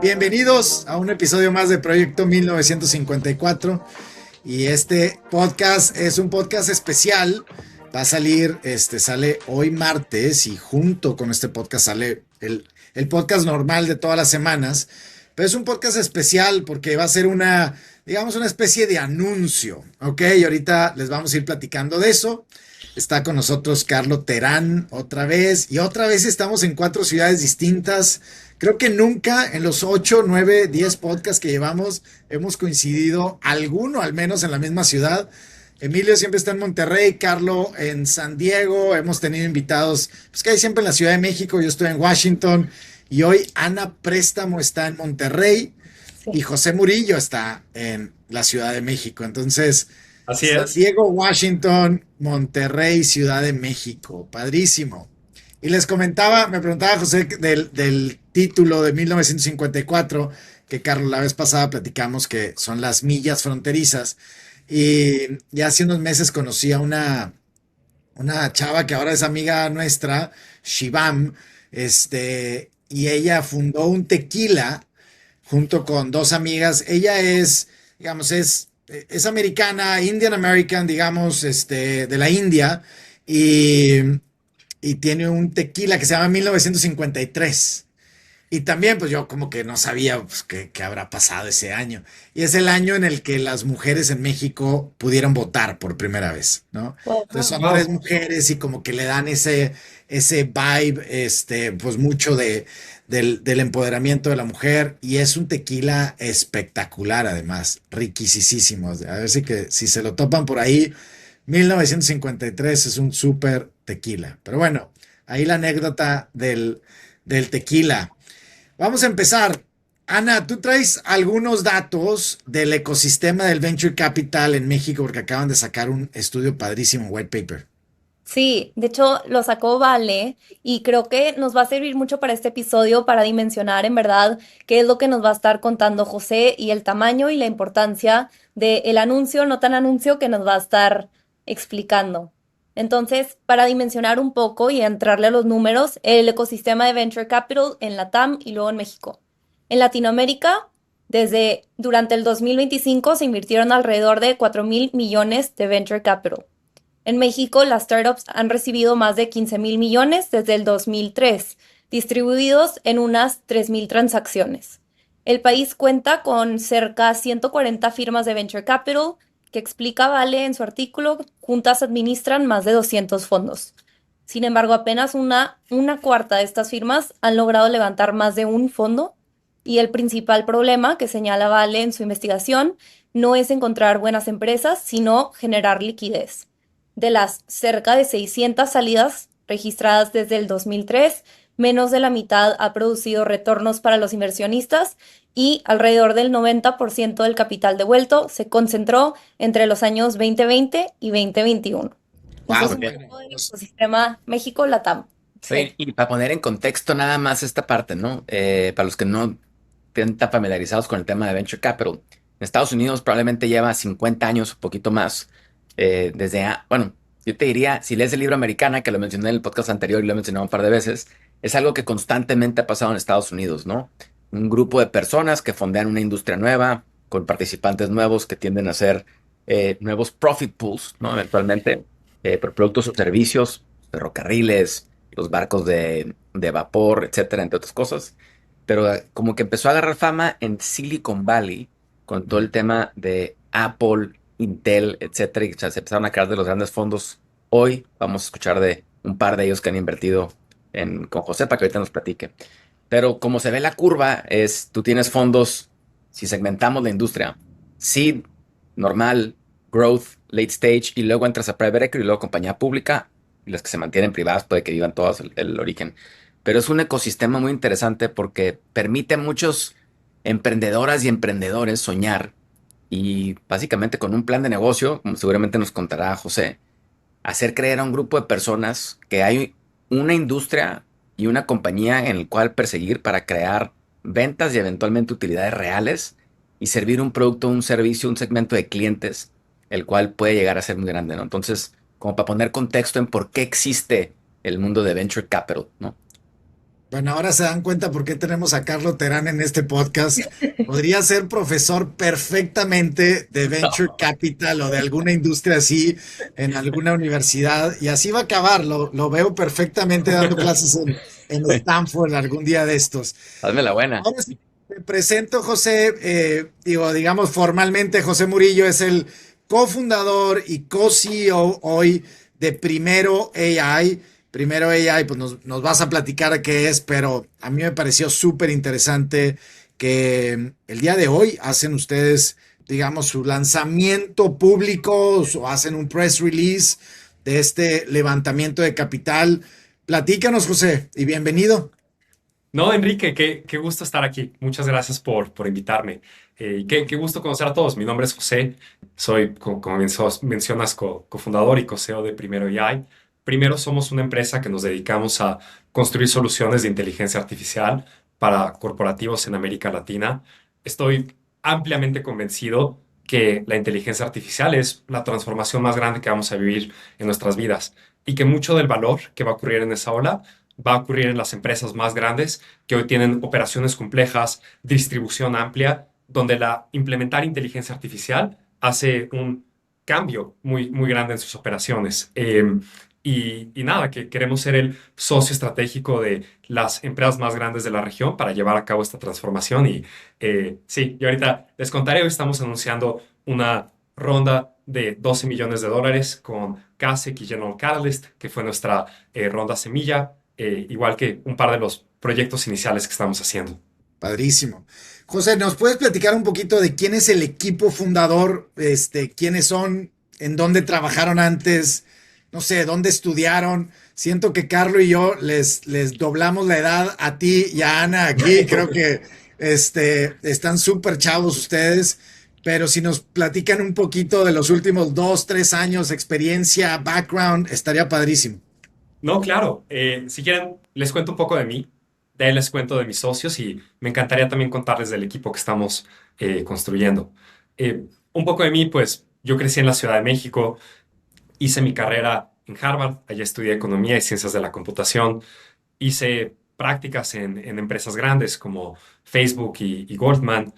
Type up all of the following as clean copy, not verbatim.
Bienvenidos a un episodio más de Proyecto 1954 y este podcast es un podcast especial. Va a salir, sale hoy martes y junto con este podcast sale el podcast normal de todas las semanas, pero es un podcast especial porque va a ser digamos, una especie de anuncio, ¿ok? Y ahorita les vamos a ir platicando de eso. Está con nosotros Carlo Terán otra vez y otra vez estamos en 4 ciudades distintas. Creo que nunca en los 8, 9, 10 podcasts que llevamos hemos coincidido alguno al menos en la misma ciudad. Emilio siempre está en Monterrey, Carlo en San Diego, hemos tenido invitados, pues que hay siempre en la Ciudad de México, yo estoy en Washington y hoy Ana Préstamo está en Monterrey y Sí. José Murillo está en la Ciudad de México. Entonces, Así San es. Diego, Washington, Monterrey, Ciudad de México, padrísimo. Y les comentaba, me preguntaba José del título de 1954, que Carlos la vez pasada platicamos que son las millas fronterizas. Y ya hace unos meses conocí a una chava que ahora es amiga nuestra, Shivam, y ella fundó un tequila junto con 2 amigas. Ella es, digamos, es americana, Indian American, digamos, de la India, y, y tiene un tequila que se llama 1953. Y también, pues yo como que no sabía pues, qué habrá pasado ese año. Y es el año en el que las mujeres en México pudieron votar por primera vez, ¿no? Entonces Wow. son 3 Wow. mujeres y como que le dan ese vibe, pues mucho del empoderamiento de la mujer. Y es un tequila espectacular, además, riquisísimo. A ver si se lo topan por ahí, 1953 es un súper tequila. Pero bueno, ahí la anécdota del tequila. Vamos a empezar. Ana, tú traes algunos datos del ecosistema del Venture Capital en México porque acaban de sacar un estudio padrísimo, un white paper. Sí, de hecho lo sacó Vale y creo que nos va a servir mucho para este episodio para dimensionar en verdad qué es lo que nos va a estar contando José y el tamaño y la importancia del anuncio, no tan anuncio que nos va a estar explicando. Entonces, para dimensionar un poco y entrarle a los números, el ecosistema de Venture Capital en Latam y luego en México. En Latinoamérica, durante el 2025 se invirtieron alrededor de 4.000 millones de Venture Capital. En México, las startups han recibido más de 15.000 millones desde el 2003, distribuidos en unas 3.000 transacciones. El país cuenta con cerca de 140 firmas de venture capital, que explica Vale en su artículo, juntas administran más de 200 fondos. Sin embargo, apenas una cuarta de estas firmas han logrado levantar más de un fondo y el principal problema que señala Vale en su investigación no es encontrar buenas empresas, sino generar liquidez. De las cerca de 600 salidas registradas desde el 2003, menos de la mitad ha producido retornos para los inversionistas y alrededor del 90% del capital devuelto se concentró entre los años 2020 y 2021. Eso Wow, es un bueno, poco del pues, ecosistema México-Latam. Sí. Oye, y para poner en contexto nada más esta parte, ¿no? Para los que no estén tan familiarizados con el tema de Venture Capital, en Estados Unidos probablemente lleva 50 años, un poquito más, bueno, yo te diría, si lees el libro Americana, que lo mencioné en el podcast anterior y lo he mencionado un par de veces, es algo que constantemente ha pasado en Estados Unidos, ¿no? Un grupo de personas que fondean una industria nueva, con participantes nuevos que tienden a ser nuevos profit pools, ¿no? Eventualmente, por productos o servicios, ferrocarriles, los barcos de vapor, etcétera, entre otras cosas. Pero como que empezó a agarrar fama en Silicon Valley con todo el tema de Apple, Intel, etcétera, y o sea, se empezaron a crear de los grandes fondos. Hoy vamos a escuchar de un par de ellos que han invertido con José para que ahorita nos platique. Pero como se ve la curva, tú tienes fondos, si segmentamos la industria, seed, normal, growth, late stage, y luego entras a private equity y luego compañía pública, y las que se mantienen privadas puede que vivan todas el origen. Pero es un ecosistema muy interesante porque permite a muchos emprendedoras y emprendedores soñar y básicamente con un plan de negocio, como seguramente nos contará José, hacer creer a un grupo de personas que hay una industria y una compañía en el cual perseguir para crear ventas y eventualmente utilidades reales y servir un producto, un servicio, un segmento de clientes, el cual puede llegar a ser muy grande, ¿no? Entonces, como para poner contexto en por qué existe el mundo de venture capital, ¿no? Bueno, ahora se dan cuenta por qué tenemos a Carlo Terán en este podcast. Podría ser profesor perfectamente de Venture Capital o de alguna industria así en alguna universidad y así va a acabar. Lo veo perfectamente dando clases en Stanford algún día de estos. Hazme la buena. Ahora sí, te presento, José, digamos formalmente, José Murillo es el cofundador y co-CEO hoy de Primero AI. Primero AI, pues nos vas a platicar qué es, pero a mí me pareció súper interesante que el día de hoy hacen ustedes, digamos, su lanzamiento público o hacen un press release de este levantamiento de capital. Platícanos, José, y bienvenido. No, Enrique, qué gusto estar aquí. Muchas gracias por invitarme. Y qué gusto conocer a todos. Mi nombre es José. Soy, como mencionas, cofundador y co-CEO de Primero AI. Primero somos una empresa que nos dedicamos a construir soluciones de inteligencia artificial para corporativos en América Latina. Estoy ampliamente convencido que la inteligencia artificial es la transformación más grande que vamos a vivir en nuestras vidas y que mucho del valor que va a ocurrir en esa ola va a ocurrir en las empresas más grandes que hoy tienen operaciones complejas, distribución amplia, donde implementar inteligencia artificial hace un cambio muy grande en sus operaciones. Y nada, que queremos ser el socio estratégico de las empresas más grandes de la región para llevar a cabo esta transformación. Sí, y ahorita les contaré, hoy estamos anunciando una ronda de $12 millones con Kasek y General Catalyst, que fue nuestra ronda semilla, igual que un par de los proyectos iniciales que estamos haciendo. Padrísimo. José, ¿nos puedes platicar un poquito de quién es el equipo fundador? ¿Quiénes son? ¿En dónde trabajaron antes? No sé, ¿dónde estudiaron? Siento que Carlo y yo les doblamos la edad a ti y a Ana aquí. Creo que están súper chavos ustedes. Pero si nos platican un poquito de los últimos 2, 3 años, experiencia, background, estaría padrísimo. No, claro. Si quieren, les cuento un poco de mí. De ahí les cuento de mis socios y me encantaría también contarles del equipo que estamos construyendo. Un poco de mí, pues yo crecí en la Ciudad de México, hice mi carrera en Harvard, allá estudié Economía y Ciencias de la Computación, hice prácticas en empresas grandes como Facebook y Goldman.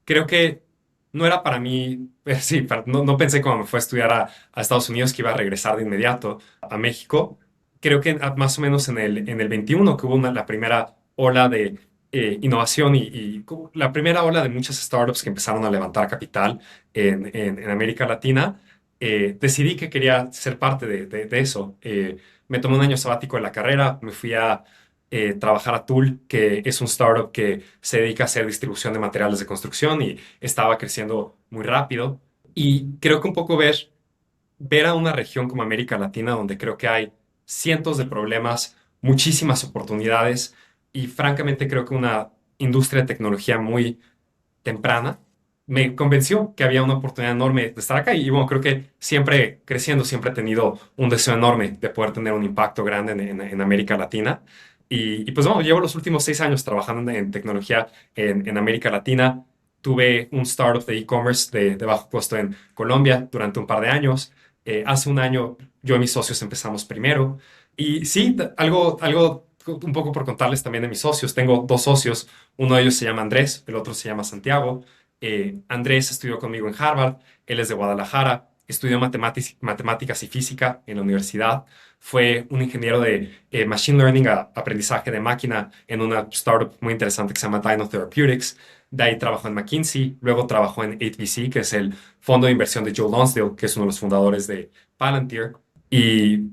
Creo que no era para mí, sí, no pensé cuando me fue a estudiar a Estados Unidos que iba a regresar de inmediato a México. Creo que más o menos en el 21 que hubo la primera ola de innovación y la primera ola de muchas startups que empezaron a levantar capital en América Latina, decidí que quería ser parte de eso. Me tomé un año sabático de la carrera, me fui a trabajar a Tool, que es un startup que se dedica a hacer distribución de materiales de construcción y estaba creciendo muy rápido. Y creo que un poco ver a una región como América Latina, donde creo que hay cientos de problemas, muchísimas oportunidades y francamente creo que una industria de tecnología muy temprana, me convenció que había una oportunidad enorme de estar acá y bueno, creo que siempre creciendo, siempre he tenido un deseo enorme de poder tener un impacto grande en América Latina. Pues bueno, llevo los últimos 6 años trabajando en tecnología en América Latina. Tuve un startup de e-commerce de bajo costo en Colombia durante un par de años. Hace un año yo y mis socios empezamos Primero. Y sí, algo un poco por contarles también de mis socios. Tengo dos socios. Uno de ellos se llama Andrés, el otro se llama Santiago. Andrés estudió conmigo en Harvard, él es de Guadalajara, estudió matemáticas y física en la universidad, fue un ingeniero de Machine Learning, aprendizaje de máquina en una startup muy interesante que se llama Dino Therapeutics. De ahí trabajó en McKinsey, luego trabajó en 8VC, que es el fondo de inversión de Joe Lonsdale, que es uno de los fundadores de Palantir. Y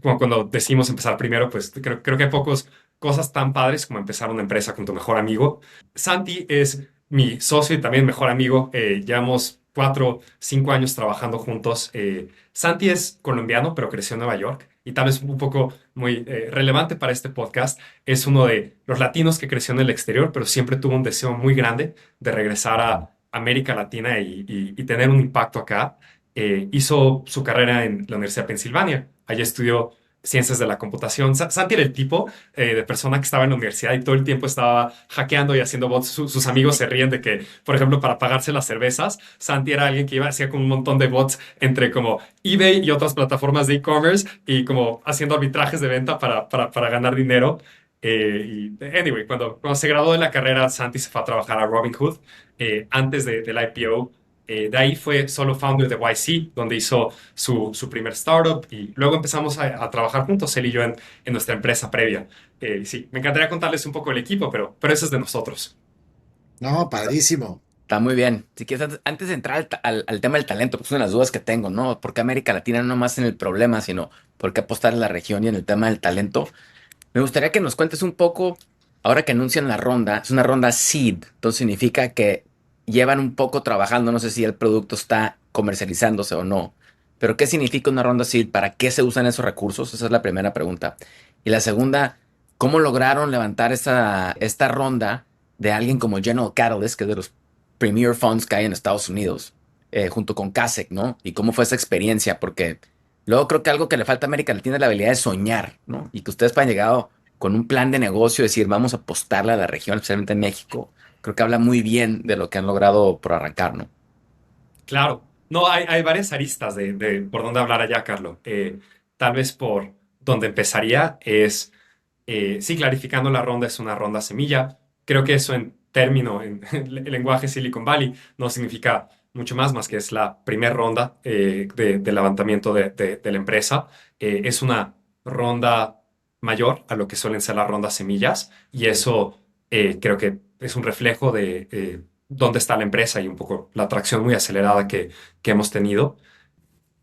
cuando decidimos empezar Primero, pues creo que hay pocas cosas tan padres como empezar una empresa con tu mejor amigo. Santi es mi socio y también mejor amigo. Llevamos 4, 5 años trabajando juntos. Santi es colombiano, pero creció en Nueva York. Y tal vez un poco muy relevante para este podcast, es uno de los latinos que creció en el exterior, pero siempre tuvo un deseo muy grande de regresar a América Latina y tener un impacto acá. Hizo su carrera en la Universidad de Pensilvania. Allí estudió ciencias de la computación. Santi era el tipo de persona que estaba en la universidad y todo el tiempo estaba hackeando y haciendo bots. Sus amigos se ríen de que, por ejemplo, para pagarse las cervezas, Santi era alguien que hacía con un montón de bots entre como eBay y otras plataformas de e-commerce y como haciendo arbitrajes de venta para ganar dinero. Anyway, cuando se graduó de la carrera, Santi se fue a trabajar a Robinhood antes del IPO. De ahí fue solo founder de YC, donde hizo su primer startup y luego empezamos a trabajar juntos, él y yo, en nuestra empresa previa. Sí, me encantaría contarles un poco del equipo, pero eso es de nosotros. No, padrísimo. Está muy bien. Si quieres, antes de entrar al tema del talento, pues una de las dudas que tengo, ¿no? ¿Por qué América Latina no más en el problema, sino por qué apostar en la región y en el tema del talento? Me gustaría que nos cuentes un poco, ahora que anuncian la ronda, es una ronda seed, entonces significa que llevan un poco trabajando, no sé si el producto está comercializándose o no, pero ¿qué significa una ronda seed? ¿Para qué se usan esos recursos? Esa es la primera pregunta. Y la segunda, ¿cómo lograron levantar esta ronda de alguien como General Catalyst, que es de los premier funds que hay en Estados Unidos, junto con Kasek, ¿no? ¿Y cómo fue esa experiencia? Porque luego creo que algo que le falta a América Latina es la habilidad de soñar, ¿no? Y que ustedes hayan llegado con un plan de negocio, decir, vamos a apostarle a la región, especialmente en México, creo que habla muy bien de lo que han logrado por arrancar, ¿no? Claro, no, hay varias aristas de por dónde hablar allá, Carlos. Tal vez por donde empezaría es, sí, clarificando la ronda es una ronda semilla. Creo que eso en término, en el lenguaje Silicon Valley, no significa mucho más que es la primera ronda de levantamiento de la empresa. Es una ronda mayor a lo que suelen ser las rondas semillas y eso creo que es un reflejo de dónde está la empresa y un poco la atracción muy acelerada que hemos tenido.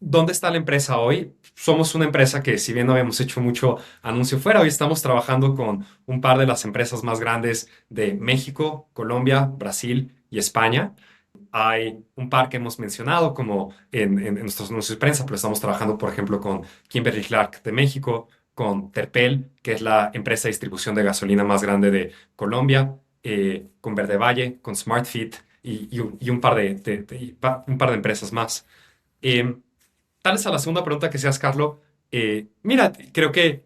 ¿Dónde está la empresa hoy? Somos una empresa que, si bien no habíamos hecho mucho anuncio fuera, hoy estamos trabajando con un par de las empresas más grandes de México, Colombia, Brasil y España. Hay un par que hemos mencionado como en nuestros anuncios de prensa, pero estamos trabajando, por ejemplo, con Kimberly-Clark de México, con Terpel, que es la empresa de distribución de gasolina más grande de Colombia, con Verde Valle, con SmartFit y un par un par de empresas más. Em, Tal vez a la segunda pregunta que seas, Carlos, mira, creo que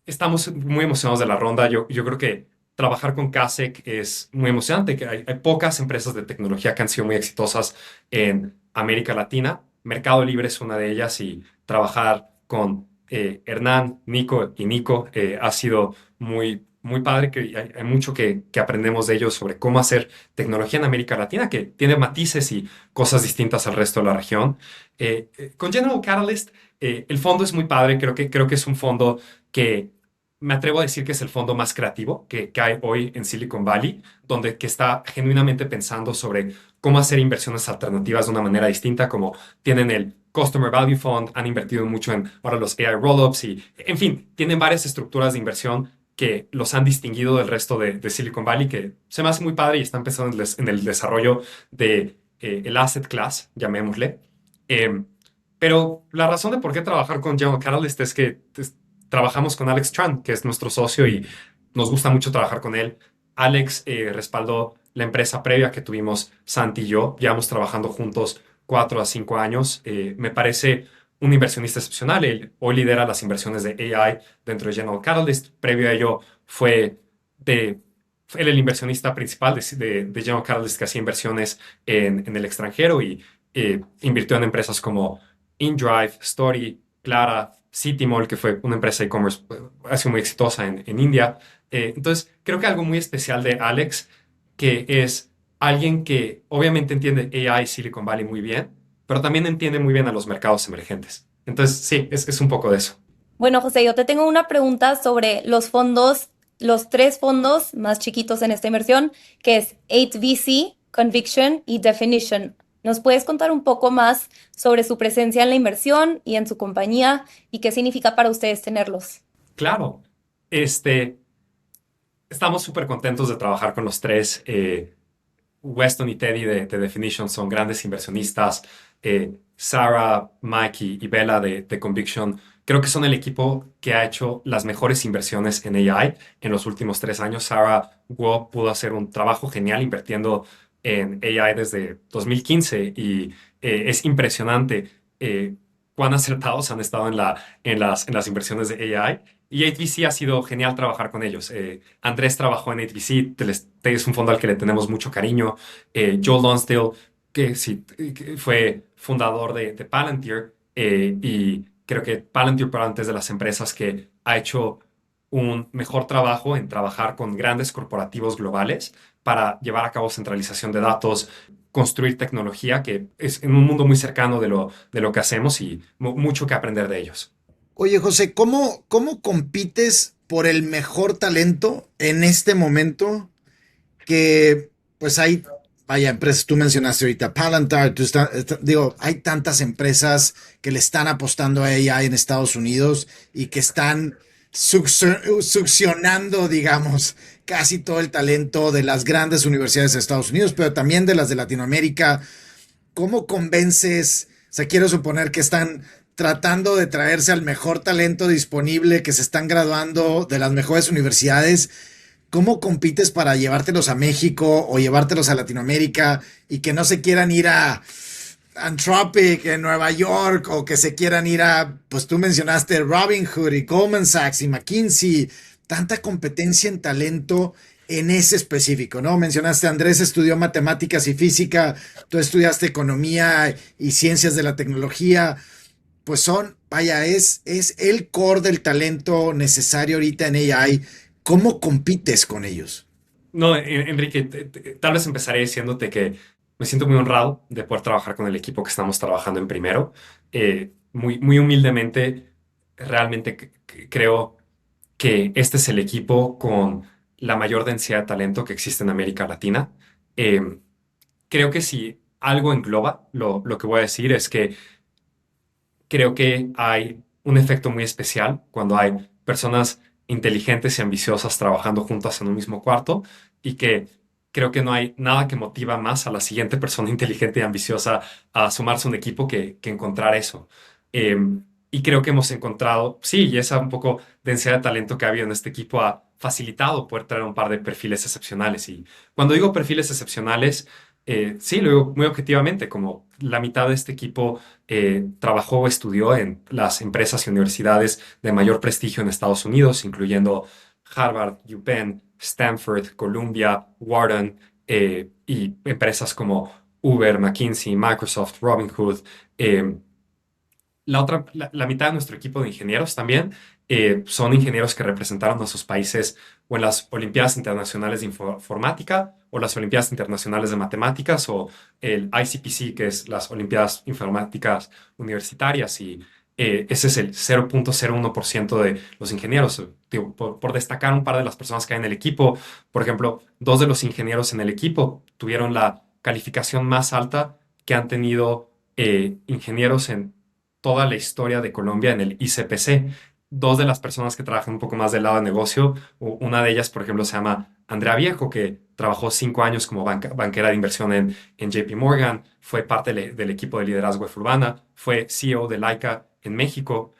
estamos muy emocionados de la ronda. Yo creo que trabajar con Kasek es muy emocionante, que hay pocas empresas de tecnología que han sido muy exitosas en América Latina. Mercado Libre es una de ellas y trabajar con Hernán, Nico y Nico ha sido muy padre, que hay mucho que aprendemos de ellos sobre cómo hacer tecnología en América Latina, que tiene matices y cosas distintas al resto de la región. Con General Catalyst, el fondo es muy padre, creo que es un fondo que me atrevo a decir que es el fondo más creativo que hay hoy en Silicon Valley, donde que está genuinamente pensando sobre cómo hacer inversiones alternativas de una manera distinta, como tienen el Customer Value Fund, han invertido mucho en ahora los AI Rollups y, en fin, tienen varias estructuras de inversión que los han distinguido del resto de Silicon Valley, que se me hace muy padre y están pensando en el desarrollo de el asset class, llamémosle. Em, pero la razón de por qué trabajar con General Catalyst es que trabajamos con Alex Tran, que es nuestro socio y nos gusta mucho trabajar con él. Alex respaldó la empresa previa que tuvimos Santi y yo. Llevamos trabajando juntos 4 a 5 años. Me parece un inversionista excepcional. Él hoy lidera las inversiones de AI dentro de General Catalyst. Previo a ello fue de... Él el inversionista principal de General Catalyst que hacía inversiones en el extranjero y invirtió en empresas como InDrive, Story, Clara, Citymall, que fue una empresa de e-commerce ha sido muy exitosa en India. Entonces, creo que algo muy especial de Alex, que es alguien que obviamente entiende AI y Silicon Valley muy bien, pero también entiende muy bien a los mercados emergentes. Entonces, sí, es un poco de eso. Bueno, José, yo te tengo una pregunta sobre los fondos, los tres fondos más chiquitos en esta inversión, que es 8VC, Conviction y Definition. ¿Nos puedes contar un poco más sobre su presencia en la inversión y en su compañía y qué significa para ustedes tenerlos? Claro, estamos súper contentos de trabajar con los tres. Weston y Teddy de Definition son grandes inversionistas. Sarah, Mike y Bella de Conviction creo que son el equipo que ha hecho las mejores inversiones en AI en los últimos 3 años. Sarah Guo pudo hacer un trabajo genial invirtiendo en AI desde 2015 y es impresionante cuán acertados han estado en las inversiones de AI. Y 8VC ha sido genial trabajar con ellos. Andrés trabajó en 8VC, es un fondo al que le tenemos mucho cariño. Joel Lonsdale, que sí, que fue fundador de Palantir, y creo que Palantir, pero antes de las empresas que ha hecho un mejor trabajo en trabajar con grandes corporativos globales para llevar a cabo centralización de datos, construir tecnología, que es en un mundo muy cercano de lo que hacemos y mucho que aprender de ellos. Oye, José, ¿cómo compites por el mejor talento en este momento que pues hay, vaya, empresas, tú mencionaste ahorita Palantir, digo, hay tantas empresas que le están apostando a AI en Estados Unidos y que están succionando, digamos, casi todo el talento de las grandes universidades de Estados Unidos, pero también de las de Latinoamérica. ¿Cómo convences? O sea, quiero suponer que están tratando de traerse al mejor talento disponible, que se están graduando de las mejores universidades. ¿Cómo compites para llevártelos a México o llevártelos a Latinoamérica y que no se quieran ir a Anthropic en Nueva York o que se quieran ir a, pues tú mencionaste Robinhood y Goldman Sachs y McKinsey, tanta competencia en talento en ese específico, ¿no? Mencionaste Andrés estudió matemáticas y física, tú estudiaste economía y ciencias de la tecnología, pues vaya, es el core del talento necesario ahorita en AI. ¿Cómo compites con ellos? No, Enrique, tal vez empezaré diciéndote que me siento muy honrado de poder trabajar con el equipo que estamos trabajando en Primero. Muy humildemente, realmente creo que este es el equipo con la mayor densidad de talento que existe en América Latina. Eh, Creo que si algo engloba lo que voy a decir es que creo que hay un efecto muy especial cuando hay personas inteligentes y ambiciosas trabajando juntas en un mismo cuarto y que creo que no hay nada que motiva más a la siguiente persona inteligente y ambiciosa a sumarse a un equipo que encontrar eso. Eh, y creo que hemos encontrado, sí, y esa un poco densidad de talento que ha habido en este equipo ha facilitado poder traer un par de perfiles excepcionales. Y cuando digo perfiles excepcionales, sí, lo digo muy objetivamente, como la mitad de este equipo trabajó o estudió en las empresas y universidades de mayor prestigio en Estados Unidos, incluyendo Harvard, UPenn, Stanford, Columbia, Wharton, y empresas como Uber, McKinsey, Microsoft, Robinhood. La mitad de nuestro equipo de ingenieros también son ingenieros que representaron a sus países o en las Olimpiadas Internacionales de Informática o las Olimpiadas Internacionales de Matemáticas o el ICPC, que es las Olimpiadas Informáticas Universitarias. Y ese es el 0.01% de los ingenieros. Digo, por destacar un par de las personas que hay en el equipo, por ejemplo, dos de los ingenieros en el equipo tuvieron la calificación más alta que han tenido ingenieros en toda la historia de Colombia en el ICPC. Dos de las personas que trabajan un poco más del lado de negocio, una de ellas, por ejemplo, se llama Andrea Viejo, que trabajó 5 años como banquera de inversión en JP Morgan, fue parte del equipo de liderazgo de Urbana, fue CEO de Laika en México.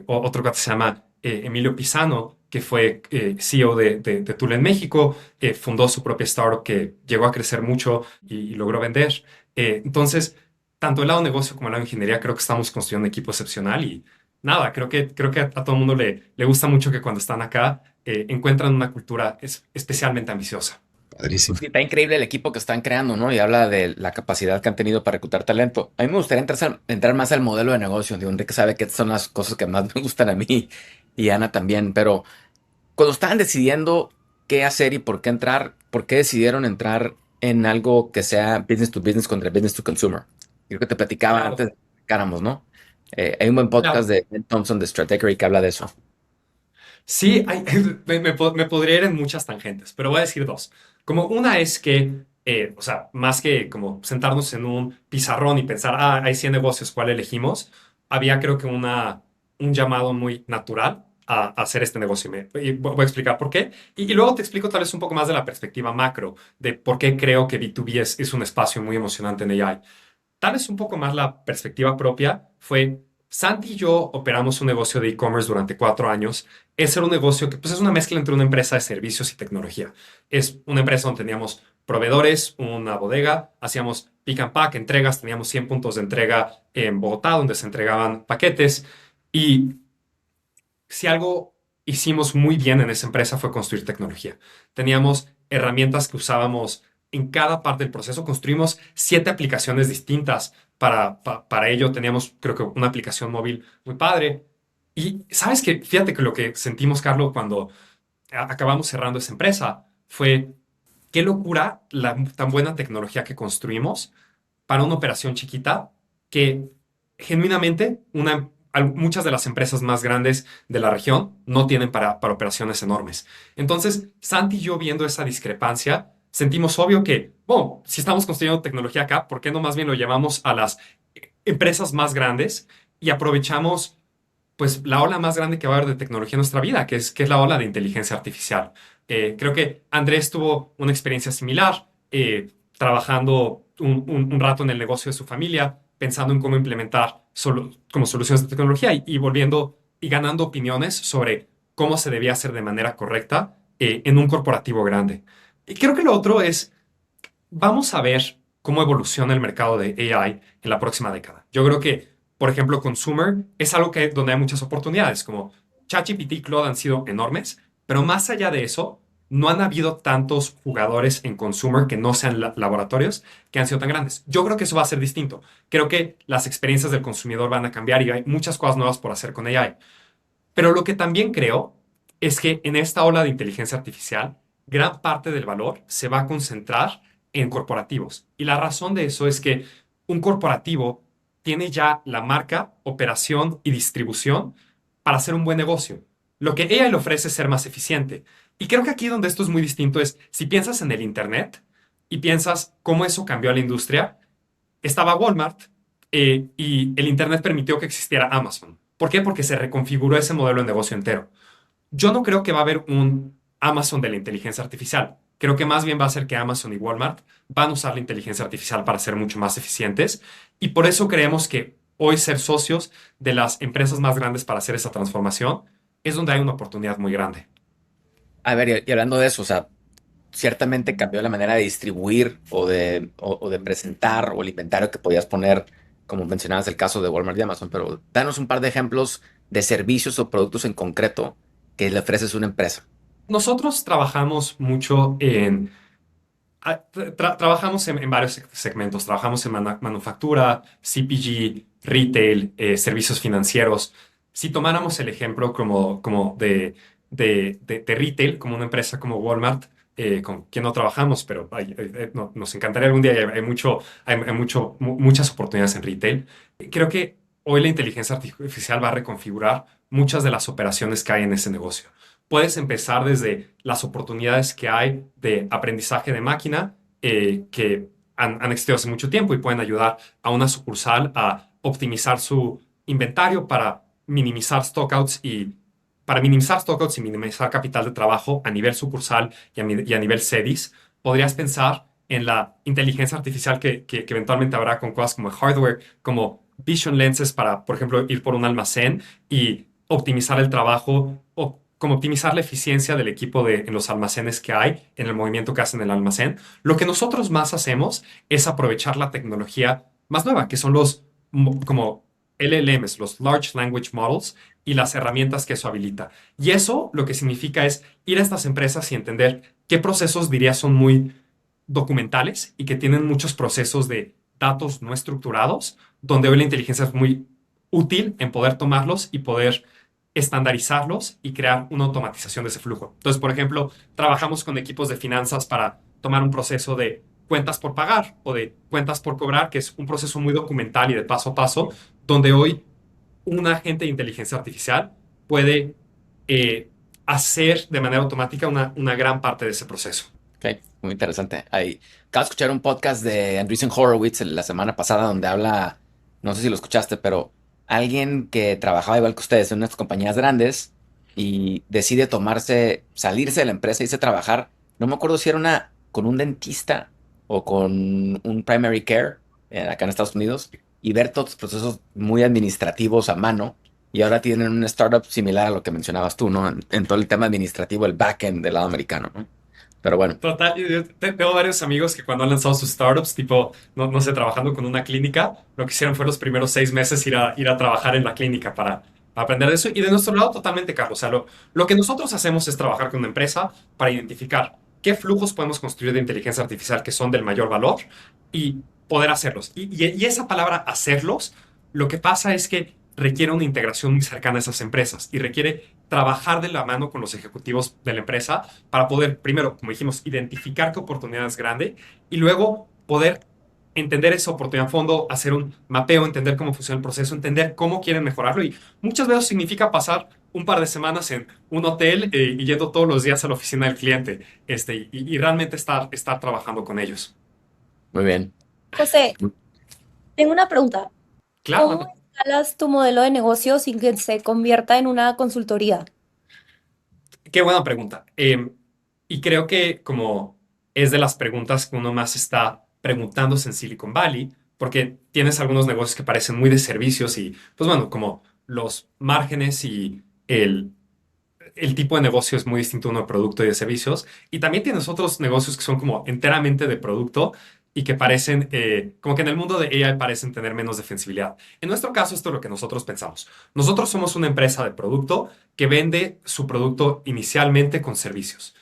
Otro que se llama Emilio Pisano, que fue CEO de Tula en México, fundó su propia startup que llegó a crecer mucho y logró vender. Entonces, tanto el lado negocio como el lado ingeniería, creo que estamos construyendo un equipo excepcional y nada, creo que a todo el mundo le gusta mucho que cuando están acá encuentran una cultura especialmente ambiciosa. Padrísimo. Sí, está increíble el equipo que están creando, ¿no? Y habla de la capacidad que han tenido para reclutar talento. A mí me gustaría entrar más al modelo de negocio. Digo, Enrique sabe que estas son las cosas que más me gustan a mí y Ana también. Pero cuando estaban decidiendo qué hacer y por qué entrar, ¿por qué decidieron entrar en algo que sea business to business contra business to consumer? Creo que te platicaba Claro, antes de que arrancáramos, ¿no? Hay un buen podcast claro. de Ben Thompson de Stratechery que habla de eso. Sí, me podría ir en muchas tangentes, pero voy a decir dos. Como una es que, o sea, más que como sentarnos en un pizarrón y pensar, hay 100 negocios, ¿cuál elegimos? Había creo que un llamado muy natural a hacer este negocio. Y voy a explicar por qué. Y luego te explico tal vez un poco más de la perspectiva macro, de por qué creo que B2B es un espacio muy emocionante en AI. Tal vez un poco más la perspectiva propia fue, Santi y yo operamos un negocio de e-commerce durante 4 años. Ese era un negocio que pues, es una mezcla entre una empresa de servicios y tecnología. Es una empresa donde teníamos proveedores, una bodega, hacíamos pick and pack, entregas, teníamos 100 puntos de entrega en Bogotá donde se entregaban paquetes. Y si algo hicimos muy bien en esa empresa fue construir tecnología. Teníamos herramientas que usábamos en cada parte del proceso. Construimos 7 aplicaciones distintas para ello. Teníamos, creo que, una aplicación móvil muy padre. Y sabes que, fíjate que lo que sentimos, Carlos, cuando acabamos cerrando esa empresa fue qué locura la tan buena tecnología que construimos para una operación chiquita que genuinamente muchas de las empresas más grandes de la región no tienen para operaciones enormes. Entonces, Santi y yo viendo esa discrepancia, sentimos obvio que, bueno, si estamos construyendo tecnología acá, ¿por qué no más bien lo llevamos a las empresas más grandes y aprovechamos pues la ola más grande que va a haber de tecnología en nuestra vida, que es la ola de inteligencia artificial? Creo que Andrés tuvo una experiencia similar, trabajando un rato en el negocio de su familia, pensando en cómo implementar como soluciones de tecnología y volviendo y ganando opiniones sobre cómo se debía hacer de manera correcta en un corporativo grande. Y creo que lo otro es, vamos a ver cómo evoluciona el mercado de AI en la próxima década. Yo creo que, por ejemplo, consumer es algo donde hay muchas oportunidades, como ChatGPT y Claude han sido enormes, pero más allá de eso, no han habido tantos jugadores en consumer que no sean laboratorios que han sido tan grandes. Yo creo que eso va a ser distinto. Creo que las experiencias del consumidor van a cambiar y hay muchas cosas nuevas por hacer con AI. Pero lo que también creo es que en esta ola de inteligencia artificial, gran parte del valor se va a concentrar en corporativos. Y la razón de eso es que un corporativo tiene ya la marca, operación y distribución para hacer un buen negocio. Lo que AI le ofrece es ser más eficiente. Y creo que aquí donde esto es muy distinto es, si piensas en el Internet y piensas cómo eso cambió a la industria, estaba Walmart, y el Internet permitió que existiera Amazon. ¿Por qué? Porque se reconfiguró ese modelo de negocio entero. Yo no creo que va a haber un Amazon de la inteligencia artificial. Creo que más bien va a ser que Amazon y Walmart van a usar la inteligencia artificial para ser mucho más eficientes, y por eso creemos que hoy ser socios de las empresas más grandes para hacer esa transformación es donde hay una oportunidad muy grande. A ver, y hablando de eso, o sea, ciertamente cambió la manera de distribuir o de presentar o el inventario que podías poner, como mencionabas el caso de Walmart y Amazon, pero danos un par de ejemplos de servicios o productos en concreto que le ofreces a una empresa. Nosotros trabajamos mucho trabajamos en varios segmentos. Trabajamos en manufactura, CPG, retail, servicios financieros. Si tomáramos el ejemplo como de retail, como una empresa como Walmart, con quien no trabajamos, pero nos encantaría algún día, y muchas oportunidades en retail. Creo que hoy la inteligencia artificial va a reconfigurar muchas de las operaciones que hay en ese negocio. Puedes empezar desde las oportunidades que hay de aprendizaje de máquina, que han existido hace mucho tiempo y pueden ayudar a una sucursal a optimizar su inventario para minimizar stockouts y minimizar capital de trabajo a nivel sucursal y a nivel CEDIS. Podrías pensar en la inteligencia artificial que eventualmente habrá con cosas como hardware, como vision lenses para, por ejemplo, ir por un almacén y optimizar el trabajo, o como optimizar la eficiencia del equipo en los almacenes que hay, en el movimiento que hacen en el almacén. Lo que nosotros más hacemos es aprovechar la tecnología más nueva, que son como LLMs, los Large Language Models, y las herramientas que eso habilita. Y eso lo que significa es ir a estas empresas y entender qué procesos, diría, son muy documentales y que tienen muchos procesos de datos no estructurados, donde hoy la inteligencia es muy útil en poder tomarlos y poder estandarizarlos y crear una automatización de ese flujo. Entonces, por ejemplo, trabajamos con equipos de finanzas para tomar un proceso de cuentas por pagar o de cuentas por cobrar, que es un proceso muy documental y de paso a paso, donde hoy un agente de inteligencia artificial puede hacer de manera automática una gran parte de ese proceso. Ok, muy interesante. Acabo de escuchar un podcast de Andreessen Horowitz la semana pasada donde habla, no sé si lo escuchaste, pero alguien que trabajaba igual que ustedes en unas compañías grandes y decide salirse de la empresa y irse a trabajar. No me acuerdo si era con un dentista o con un primary care acá en Estados Unidos, y ver todos los procesos muy administrativos a mano. Y ahora tienen una startup similar a lo que mencionabas tú, ¿no? En todo el tema administrativo, el backend del lado americano, ¿no? Pero bueno. Total, yo tengo varios amigos que cuando han lanzado sus startups, tipo, no sé, trabajando con una clínica, lo que hicieron fue los primeros 6 meses ir a trabajar en la clínica para aprender de eso. Y de nuestro lado, totalmente, Carlos. O sea, lo que nosotros hacemos es trabajar con una empresa para identificar qué flujos podemos construir de inteligencia artificial que son del mayor valor y poder hacerlos. Y esa palabra hacerlos, lo que pasa es que requiere una integración muy cercana a esas empresas y requiere trabajar de la mano con los ejecutivos de la empresa para poder, primero, como dijimos, identificar qué oportunidad es grande y luego poder entender esa oportunidad a fondo, hacer un mapeo, entender cómo funciona el proceso, entender cómo quieren mejorarlo. Y muchas veces significa pasar un par de semanas en un hotel y yendo todos los días a la oficina del cliente y realmente estar trabajando con ellos. Muy bien. José, tengo una pregunta. ¿Cómo Claro, escalas tu modelo de negocio sin que se convierta en una consultoría? qué buena pregunta. Y creo que como es de las preguntas que uno más está preguntándose en Silicon Valley, porque tienes algunos negocios que parecen muy de servicios y, pues bueno, como los márgenes y el tipo de negocio es muy distinto uno de producto y de servicios. Y también tienes otros negocios que son como enteramente de producto y que parecen, como que en el mundo de AI parecen tener menos defensibilidad. En nuestro caso, esto es lo que nosotros pensamos. Nosotros somos una empresa de producto que vende su producto inicialmente con servicios.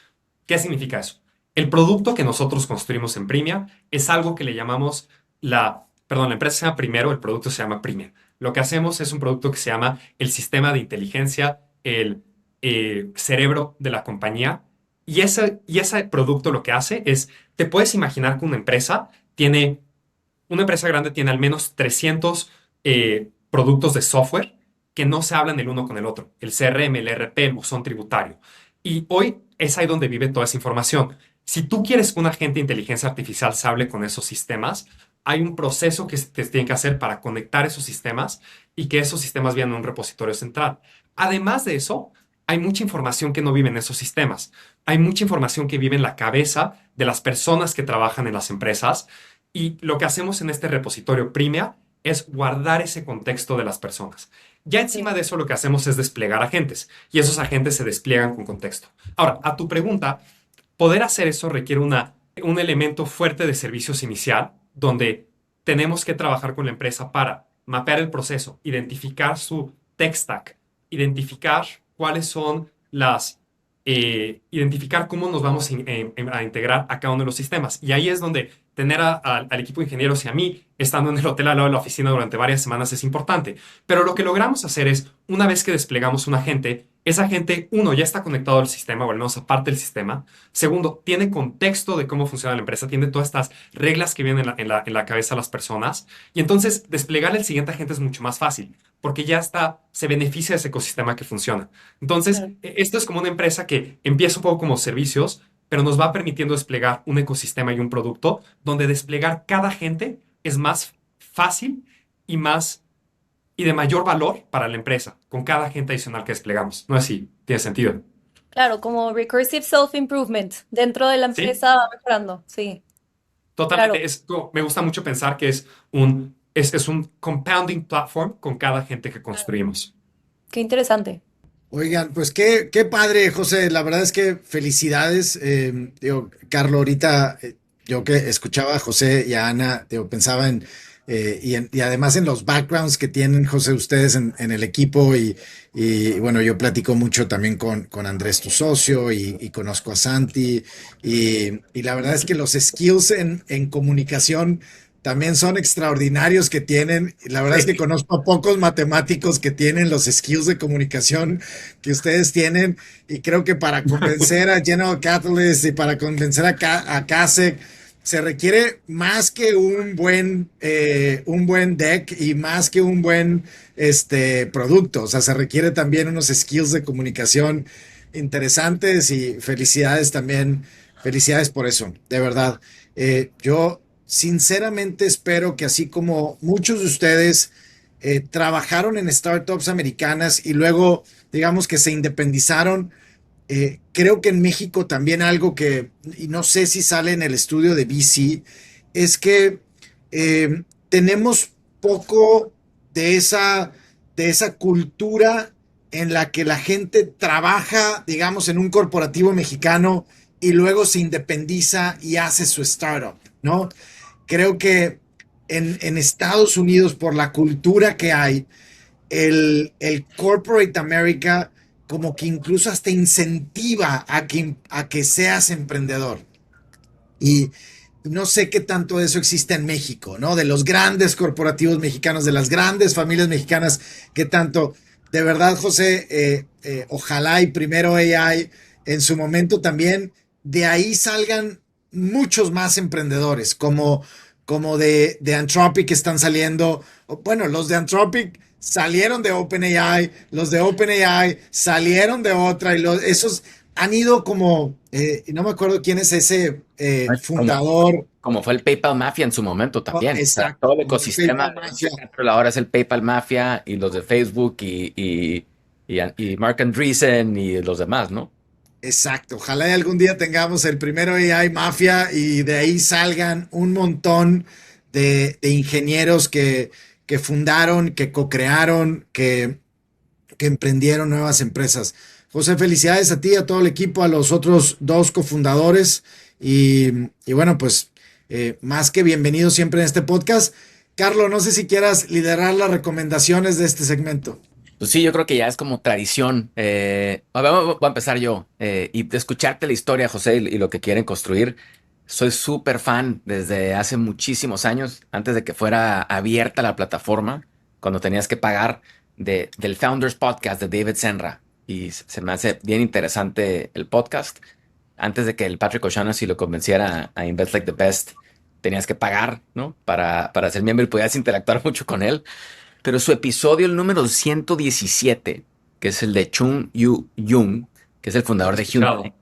¿Qué significa eso? El producto que nosotros construimos en Primia es algo que le llamamos la empresa se llama Primero, el producto se llama Primia. Lo que hacemos es un producto que se llama el sistema de inteligencia, el cerebro de la compañía. Y ese producto lo que hace es, te puedes imaginar que una empresa grande tiene al menos 300 productos de software que no se hablan el uno con el otro. El CRM, el ERP, el buzón tributario. Y hoy es ahí donde vive toda esa información. Si tú quieres que un agente de inteligencia artificial se hable con esos sistemas, hay un proceso que se tiene que hacer para conectar esos sistemas y que esos sistemas vayan a un repositorio central. Además de eso, hay mucha información que no vive en esos sistemas. Hay mucha información que vive en la cabeza de las personas que trabajan en las empresas y lo que hacemos en este repositorio Primia es guardar ese contexto de las personas. Ya encima de eso lo que hacemos es desplegar agentes y esos agentes se despliegan con contexto. Ahora, a tu pregunta, poder hacer eso requiere un elemento fuerte de servicios inicial donde tenemos que trabajar con la empresa para mapear el proceso, identificar su tech stack, identificar cuáles son identificar cómo nos vamos a integrar a cada uno de los sistemas. Y ahí es donde tener al equipo de ingenieros y a mí estando en el hotel al lado de la oficina durante varias semanas es importante. Pero lo que logramos hacer es, una vez que desplegamos un agente, ese agente, uno, ya está conectado al sistema, o al menos aparte del sistema. Segundo, tiene contexto de cómo funciona la empresa, tiene todas estas reglas que vienen en la cabeza de las personas. Y entonces, desplegar el siguiente agente es mucho más fácil, porque ya está, se beneficia de ese ecosistema que funciona. Entonces, Claro. esto es como una empresa que empieza un poco como servicios, pero nos va permitiendo desplegar un ecosistema y un producto donde desplegar cada agente es más fácil y y de mayor valor para la empresa con cada agente adicional que desplegamos. No sé si tiene sentido. Claro, como recursive self-improvement. Dentro de la Sí, empresa va mejorando. Sí, claro. totalmente. Me gusta mucho pensar que es un compounding platform con cada agente que construimos. Qué interesante. Oigan, pues qué padre, José. La verdad es que felicidades. Digo, Carlos, ahorita yo que escuchaba a José y a Ana, digo, pensaba y además en los backgrounds que tienen, José, ustedes en el equipo. Y bueno, yo platico mucho también con Andrés, tu socio, y conozco a Santi. Y la verdad es que los skills en comunicación también son extraordinarios que tienen. La verdad es que conozco a pocos matemáticos que tienen los skills de comunicación que ustedes tienen y creo que para convencer a General Catalyst y para convencer a Kasek se requiere más que un buen deck y más que un buen producto. O sea, se requiere también unos skills de comunicación interesantes y felicidades también. Felicidades por eso, de verdad. Yo sinceramente espero que así como muchos de ustedes trabajaron en startups americanas y luego, digamos que se independizaron, creo que en México también algo que, y no sé si sale en el estudio de VC, es que tenemos poco de esa cultura en la que la gente trabaja, digamos, en un corporativo mexicano y luego se independiza y hace su startup, ¿no? Creo que en Estados Unidos, por la cultura que hay, el Corporate America como que incluso hasta incentiva a que seas emprendedor. Y, no sé qué tanto de eso existe en México, ¿no? De los grandes corporativos mexicanos, de las grandes familias mexicanas, qué tanto. De verdad, José, ojalá y primero AI en su momento también, de ahí salgan muchos más emprendedores, como de Anthropic que están saliendo. Bueno, los de Anthropic salieron de OpenAI, los de OpenAI salieron de otra, y esos han ido como, y no me acuerdo quién es ese Como, fundador. como fue el PayPal Mafia en su momento también. O sea, todo Exacto, el como el ecosistema PayPal de Mafia. Venture Capital ahora es el PayPal Mafia y los de Facebook y Mark Andreessen y los demás, ¿no? Exacto, ojalá y algún día tengamos el primero AI Mafia y de ahí salgan un montón de ingenieros que fundaron, que co-crearon, que emprendieron nuevas empresas. José, felicidades a ti, a todo el equipo, a los otros dos cofundadores y bueno, pues más que bienvenido siempre en este podcast. Carlos, no sé si quieras liderar las recomendaciones de este segmento. Pues sí, yo creo que ya es como tradición. Voy a empezar yo. Y de escucharte la historia, José, y lo que quieren construir. Soy súper fan desde hace muchísimos años, antes de que fuera abierta la plataforma, cuando tenías que pagar del Founders Podcast de David Senra. Y se me hace bien interesante el podcast. Antes de que el Patrick O'Shaughnessy lo convenciera a Invest Like the Best, tenías que pagar, ¿no? Para ser miembro y podías interactuar mucho con él. Pero su episodio, el número 117, que es el de Chung Yu Jung, que es el fundador de Hyundai, Escuchado.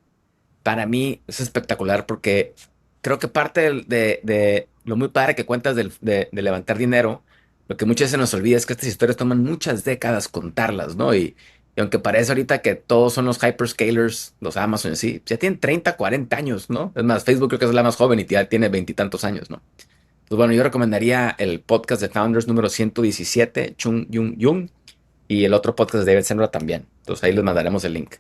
para mí es espectacular porque creo que parte de lo muy padre que cuentas de levantar dinero, lo que muchas veces se nos olvida es que estas historias toman muchas décadas contarlas, ¿no? Y aunque parece ahorita que todos son los hyperscalers, los Amazon y así, ya tienen 30, 40 años, ¿no? Es más, Facebook creo que es la más joven y ya tiene veintitantos años, ¿no? Pues bueno, yo recomendaría el podcast de Founders número 117, Chung Yung Jung, y el otro podcast de David Senra también. Entonces ahí les mandaremos el link.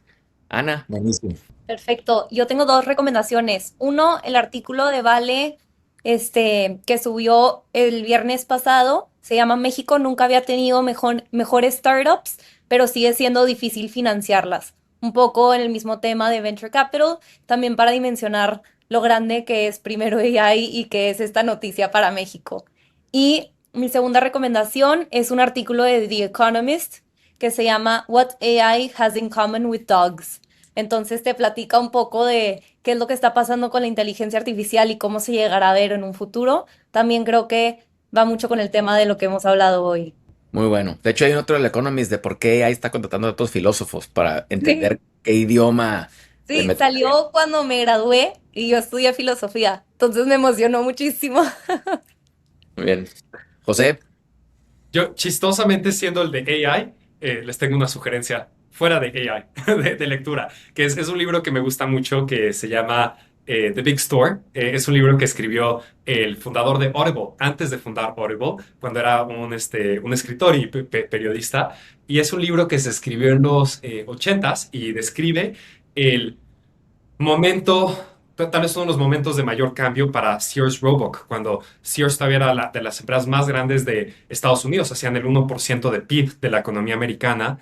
Ana, Buenísimo. Perfecto. Yo tengo dos recomendaciones. Uno, el artículo de Vale, que subió el viernes pasado. Se llama México nunca había tenido mejores startups, pero sigue siendo difícil financiarlas. Un poco en el mismo tema de Venture Capital, también para dimensionar lo grande que es primero AI y que es esta noticia para México. Y mi segunda recomendación es un artículo de The Economist que se llama What AI Has in Common with Dogs. Entonces te platica un poco de qué es lo que está pasando con la inteligencia artificial y cómo se llegará a ver en un futuro. También creo que va mucho con el tema de lo que hemos hablado hoy. muy bueno. De hecho, hay otro del Economist de por qué ahí está contratando a otros filósofos para Sí, entender qué idioma le sí, metería. salió cuando me gradué y yo estudié filosofía. Entonces me emocionó muchísimo. Muy bien. José, Yo, chistosamente, siendo el de AI, les tengo una sugerencia fuera de AI, de lectura, que es un libro que me gusta mucho que se llama The Big Store. Es un libro que escribió el fundador de Audible, antes de fundar Audible, cuando era un escritor y periodista. Y es un libro que se escribió en los 80s y describe el momento, tal vez uno de los momentos de mayor cambio para Sears Roebuck, cuando Sears todavía era de las empresas más grandes de Estados Unidos, hacían el 1% de PIB de la economía americana,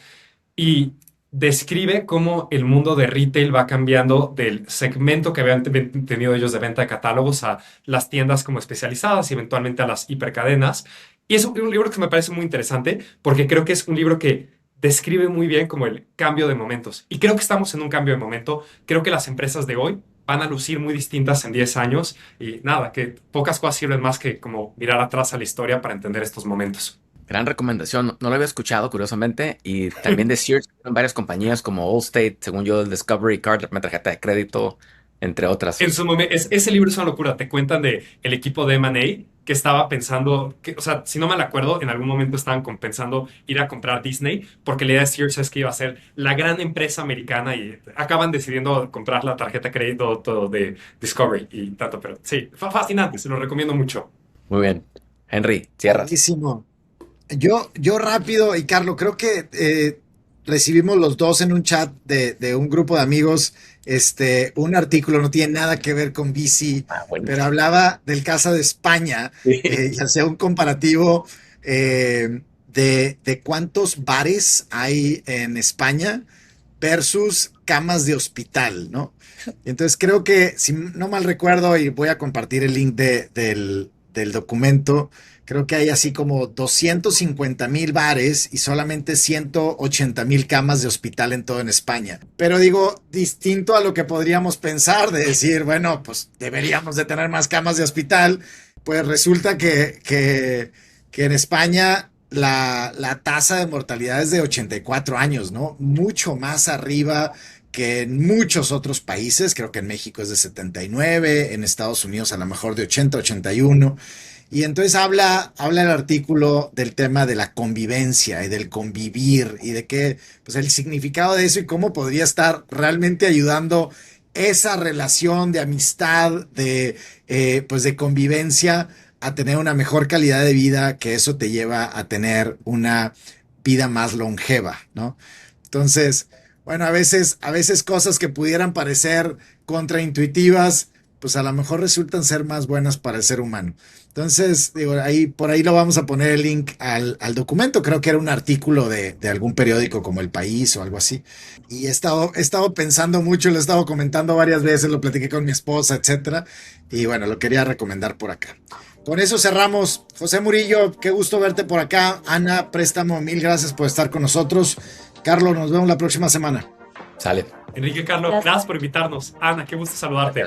y describe cómo el mundo de retail va cambiando del segmento que habían tenido ellos de venta de catálogos a las tiendas como especializadas y eventualmente a las hipercadenas. Y es un libro que me parece muy interesante porque creo que es un libro que describe muy bien como el cambio de momentos. Y creo que estamos en un cambio de momento. Creo que las empresas de hoy van a lucir muy distintas en 10 años y nada, que pocas cosas sirven más que como mirar atrás a la historia para entender estos momentos. gran recomendación. No lo había escuchado, curiosamente. Y también de Sears, en varias compañías como Allstate, según yo, el Discovery Card, mi tarjeta de crédito, entre otras. En su momento, ese libro es una locura. Te cuentan de el equipo de M&A que estaba pensando, que, o sea, si no mal acuerdo, en algún momento estaban pensando ir a comprar Disney, porque la idea de Sears es que iba a ser la gran empresa americana y acaban decidiendo comprar la tarjeta de crédito todo de Discovery y tanto, pero sí, fascinante, se lo recomiendo mucho. Muy bien. Henry, cierras. Buenísimo. Yo rápido, y Carlos, creo que recibimos los dos en un chat de un grupo de amigos, un artículo, no tiene nada que ver con VC, Ah, bueno. pero hablaba del caso de España y hacía un comparativo de cuántos bares hay en España versus camas de hospital, ¿no? Y entonces creo que, si no mal recuerdo, y voy a compartir el link del documento, creo que hay así como 250,000 bares y solamente 180,000 camas de hospital en todo en España. Pero digo, distinto a lo que podríamos pensar de decir, bueno, pues deberíamos de tener más camas de hospital, pues resulta que en España la tasa de mortalidad es de 84 años, ¿no? Mucho más arriba que en muchos otros países. Creo que en México es de 79, en Estados Unidos a lo mejor de 80, 81. Y entonces habla el artículo del tema de la convivencia y del convivir y de qué, pues el significado de eso y cómo podría estar realmente ayudando esa relación de amistad, pues de convivencia, a tener una mejor calidad de vida, que eso te lleva a tener una vida más longeva, ¿no? Entonces, bueno, a veces cosas que pudieran parecer contraintuitivas, pues a lo mejor resultan ser más buenas para el ser humano. Entonces, digo, por ahí lo vamos a poner el link al documento. Creo que era un artículo de algún periódico como El País o algo así. Y he estado pensando mucho, lo he estado comentando varias veces, lo platiqué con mi esposa, etcétera. Y bueno, lo quería recomendar por acá. Con eso cerramos. José Murillo, qué gusto verte por acá. Ana Préstamo, mil gracias por estar con nosotros. Carlos, nos vemos la próxima semana. Sale. Enrique, Carlos, gracias por invitarnos. Ana, qué gusto saludarte.